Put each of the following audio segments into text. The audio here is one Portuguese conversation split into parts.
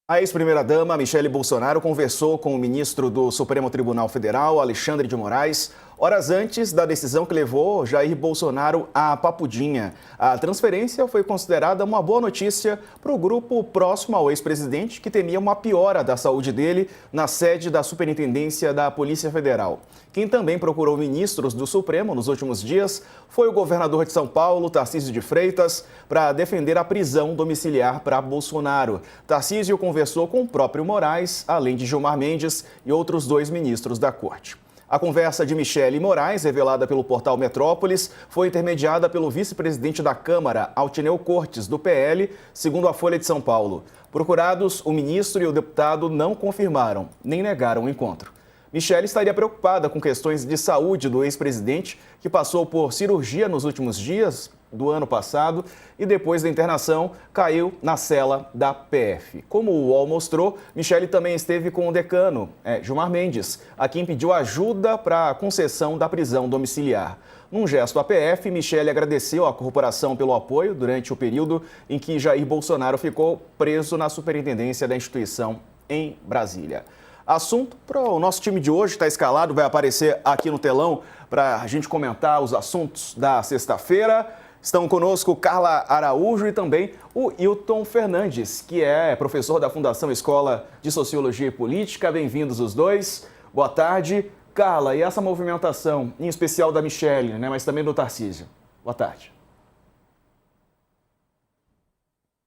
A ex-primeira-dama Michele Bolsonaro conversou com o ministro do Supremo Tribunal Federal, Alexandre de Moraes, horas antes da decisão que levou Jair Bolsonaro à Papudinha. A transferência foi considerada uma boa notícia para o grupo próximo ao ex-presidente, que temia uma piora da saúde dele na sede da Superintendência da Polícia Federal. Quem também procurou ministros do Supremo nos últimos dias foi o governador de São Paulo, Tarcísio de Freitas, para defender a prisão domiciliar para Bolsonaro. Tarcísio conversou com o próprio Moraes, além de Gilmar Mendes e outros dois ministros da corte. A conversa de Michele e Moraes, revelada pelo portal Metrópolis, foi intermediada pelo vice-presidente da Câmara, Altineu Cortes, do PL, segundo a Folha de São Paulo. Procurados, o ministro e o deputado não confirmaram, nem negaram o encontro. Michele estaria preocupada com questões de saúde do ex-presidente, que passou por cirurgia nos últimos dias do ano passado e depois da internação caiu na cela da PF. Como o UOL mostrou, Michele também esteve com o decano, Gilmar Mendes, a quem pediu ajuda para a concessão da prisão domiciliar. Num gesto à PF, Michele agradeceu à corporação pelo apoio durante o período em que Jair Bolsonaro ficou preso na superintendência da instituição em Brasília. Assunto para o nosso time de hoje, está escalado, vai aparecer aqui no telão para a gente comentar os assuntos da sexta-feira. Estão conosco Carla Araújo e também o Hilton Fernandes, que é professor da Fundação Escola de Sociologia e Política. Bem-vindos os dois. Boa tarde. Carla, e essa movimentação, em especial da Michele, mas também do Tarcísio? Boa tarde.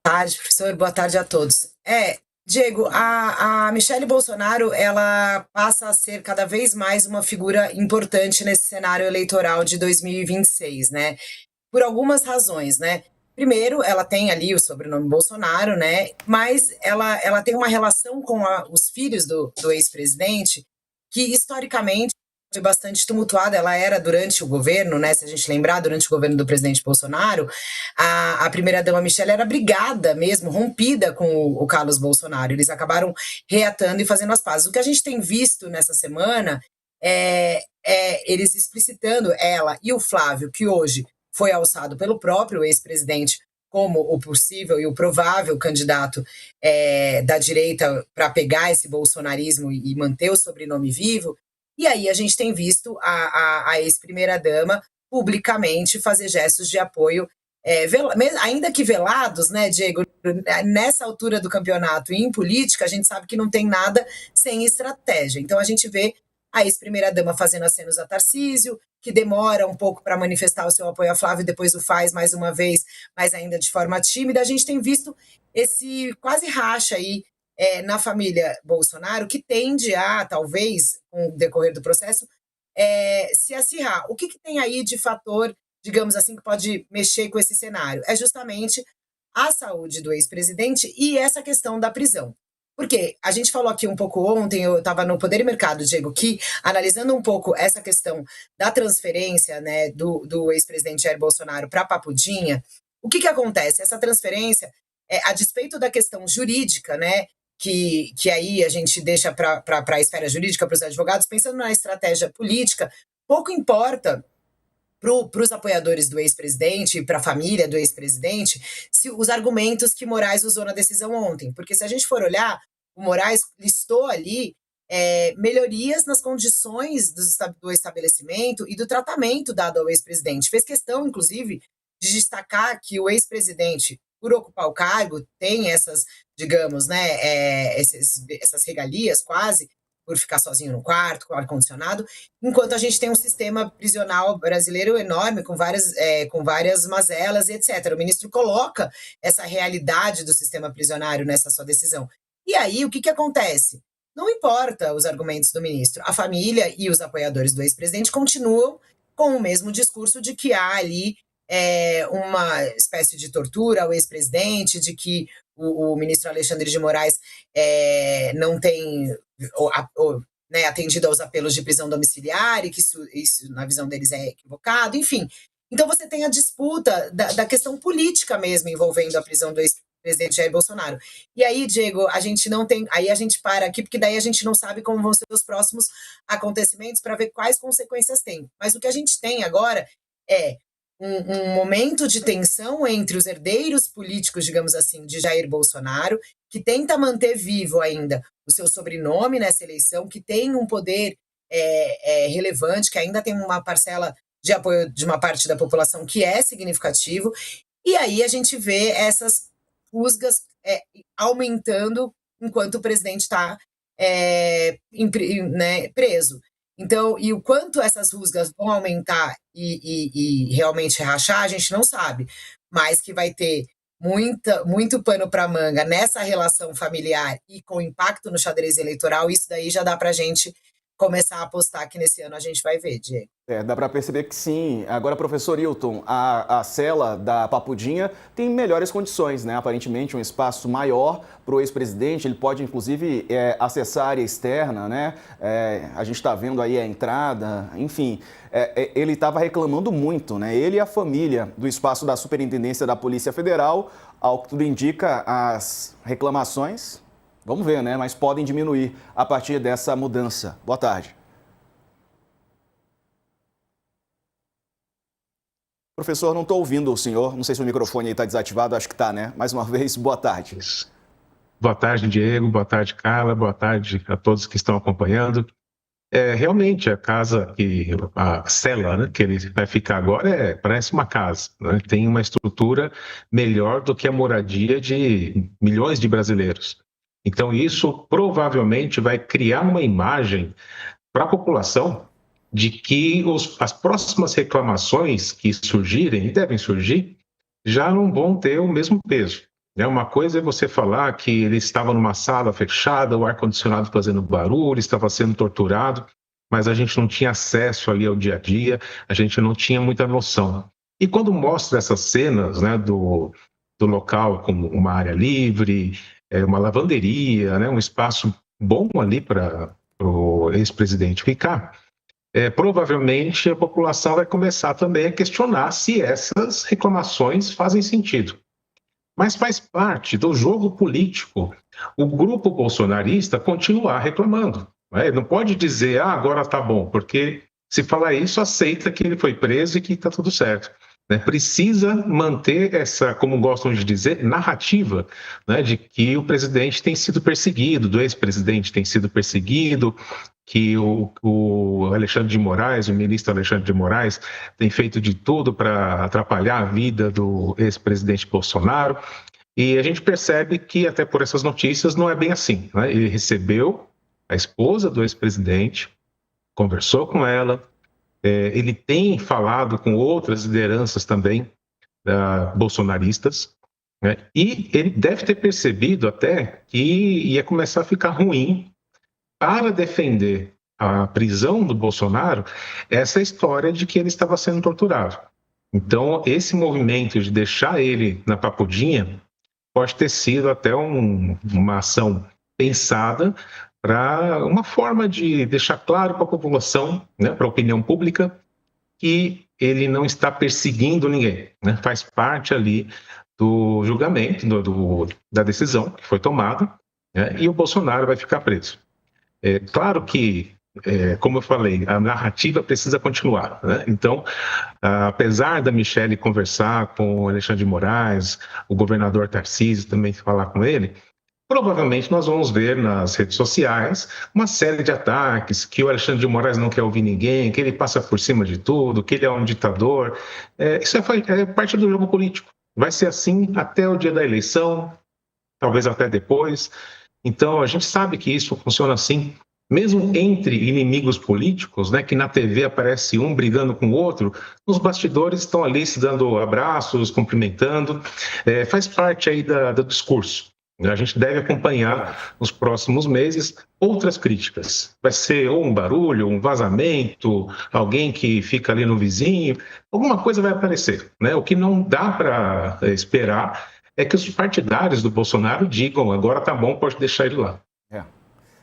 Boa tarde, professor. Boa tarde a todos. Diego, a Michele Bolsonaro, ela passa a ser cada vez mais uma figura importante nesse cenário eleitoral de 2026, né? Por algumas razões, né? Primeiro, ela tem ali o sobrenome Bolsonaro, né? Mas ela tem uma relação com os filhos do ex-presidente que, historicamente, foi bastante tumultuada. Ela era durante o governo, né? Se a gente lembrar, durante o governo do presidente Bolsonaro, a primeira-dama Michele era brigada mesmo, rompida com o Carlos Bolsonaro. Eles acabaram reatando e fazendo as pazes. O que a gente tem visto nessa semana é eles explicitando, ela e o Flávio, que hoje foi alçado pelo próprio ex-presidente como o possível e o provável candidato da direita para pegar esse bolsonarismo e manter o sobrenome vivo. E aí a gente tem visto a ex-primeira-dama publicamente fazer gestos de apoio, ainda que velados, né, Diego? Nessa altura do campeonato e em política, a gente sabe que não tem nada sem estratégia. Então a gente vê a ex-primeira-dama fazendo acenos a Tarcísio, que demora um pouco para manifestar o seu apoio a Flávio, depois o faz mais uma vez, mas ainda de forma tímida. A gente tem visto esse quase racha aí na família Bolsonaro, que tende a, talvez, com o decorrer do processo, se acirrar. O que tem aí de fator, digamos assim, que pode mexer com esse cenário? É justamente a saúde do ex-presidente e essa questão da prisão. Porque a gente falou aqui um pouco ontem, eu estava no Poder e Mercado, Diego, que analisando um pouco essa questão da transferência, né, do ex-presidente Jair Bolsonaro para Papudinha, o que acontece? Essa transferência, a despeito da questão jurídica, né, que aí a gente deixa para a esfera jurídica, para os advogados, pensando na estratégia política, pouco importa para os apoiadores do ex-presidente e para a família do ex-presidente, os argumentos que Moraes usou na decisão ontem. Porque se a gente for olhar, o Moraes listou ali melhorias nas condições do estabelecimento e do tratamento dado ao ex-presidente. Fez questão, inclusive, de destacar que o ex-presidente, por ocupar o cargo, tem essas, digamos, né, essas regalias quase, por ficar sozinho no quarto, com ar-condicionado, enquanto a gente tem um sistema prisional brasileiro enorme, com várias mazelas e etc. O ministro coloca essa realidade do sistema prisional nessa sua decisão. E aí, o que acontece? Não importa os argumentos do ministro, a família e os apoiadores do ex-presidente continuam com o mesmo discurso de que há ali uma espécie de tortura ao ex-presidente, de que o ministro Alexandre de Moraes não tem atendido aos apelos de prisão domiciliar e que isso, na visão deles, é equivocado, enfim. Então você tem a disputa da questão política mesmo envolvendo a prisão do ex-presidente Jair Bolsonaro. E aí, Diego, a gente não tem... Aí a gente para aqui, porque daí a gente não sabe como vão ser os próximos acontecimentos para ver quais consequências tem. Mas o que a gente tem agora é um momento de tensão entre os herdeiros políticos, digamos assim, de Jair Bolsonaro, que tenta manter vivo ainda o seu sobrenome nessa eleição, que tem um poder relevante, que ainda tem uma parcela de apoio de uma parte da população que é significativo, e aí a gente vê essas rusgas aumentando enquanto o presidente está preso. Então, e o quanto essas rusgas vão aumentar e realmente rachar, a gente não sabe, mas que vai ter muito pano para manga nessa relação familiar e com impacto no xadrez eleitoral, isso daí já dá para a gente começar a apostar que nesse ano a gente vai ver, Diego. Dá para perceber que sim. Agora, professor Hilton, a cela da Papudinha tem melhores condições, né? Aparentemente um espaço maior para o ex-presidente, ele pode inclusive acessar a área externa, né? A gente está vendo aí a entrada, enfim. Ele estava reclamando muito, né? Ele e a família do espaço da Superintendência da Polícia Federal, ao que tudo indica, as reclamações, vamos ver, né? Mas podem diminuir a partir dessa mudança. Boa tarde. Professor, não estou ouvindo o senhor. Não sei se o microfone aí está desativado, acho que está, né? Mais uma vez, boa tarde. Boa tarde, Diego. Boa tarde, Carla. Boa tarde a todos que estão acompanhando. Realmente, a cela, né, que ele vai ficar agora parece uma casa, né? Tem uma estrutura melhor do que a moradia de milhões de brasileiros. Então, isso provavelmente vai criar uma imagem para a população de que as próximas reclamações que surgirem, e devem surgir, já não vão ter o mesmo peso. Uma coisa é você falar que ele estava numa sala fechada, o ar-condicionado fazendo barulho, estava sendo torturado, mas a gente não tinha acesso ali ao dia a dia, a gente não tinha muita noção. E quando mostra essas cenas, né, do local como uma área livre, uma lavanderia, né, um espaço bom ali para o ex-presidente ficar, provavelmente a população vai começar também a questionar se essas reclamações fazem sentido. Mas faz parte do jogo político o grupo bolsonarista continuar reclamando. Não pode dizer, agora está bom, porque se falar isso, aceita que ele foi preso e que está tudo certo. Precisa manter essa, como gostam de dizer, narrativa, né, de que o presidente tem sido perseguido, do ex-presidente tem sido perseguido, que o Alexandre de Moraes, o ministro Alexandre de Moraes, tem feito de tudo para atrapalhar a vida do ex-presidente Bolsonaro. E a gente percebe que, até por essas notícias, não é bem assim, né? Ele recebeu a esposa do ex-presidente, conversou com ela, ele tem falado com outras lideranças também bolsonaristas, né? E ele deve ter percebido até que ia começar a ficar ruim para defender a prisão do Bolsonaro, essa história de que ele estava sendo torturado. Então, esse movimento de deixar ele na Papudinha pode ter sido até uma ação pensada para uma forma de deixar claro para a população, né, para a opinião pública, que ele não está perseguindo ninguém, né? Faz parte ali do julgamento, da decisão que foi tomada, né, e o Bolsonaro vai ficar preso. Claro que, como eu falei, a narrativa precisa continuar, né? Então, apesar da Michelle conversar com o Alexandre de Moraes, o governador Tarcísio também falar com ele, provavelmente nós vamos ver nas redes sociais uma série de ataques, que o Alexandre de Moraes não quer ouvir ninguém, que ele passa por cima de tudo, que ele é um ditador. Isso é parte do jogo político. Vai ser assim até o dia da eleição, talvez até depois. Então, a gente sabe que isso funciona assim, mesmo entre inimigos políticos, né, que na TV aparece um brigando com o outro, os bastidores estão ali se dando abraços, cumprimentando, faz parte aí do discurso. A gente deve acompanhar nos próximos meses outras críticas. Vai ser ou um barulho, um vazamento, alguém que fica ali no vizinho, alguma coisa vai aparecer, né? O que não dá para esperar é que os partidários do Bolsonaro digam, agora tá bom, pode deixar ele lá.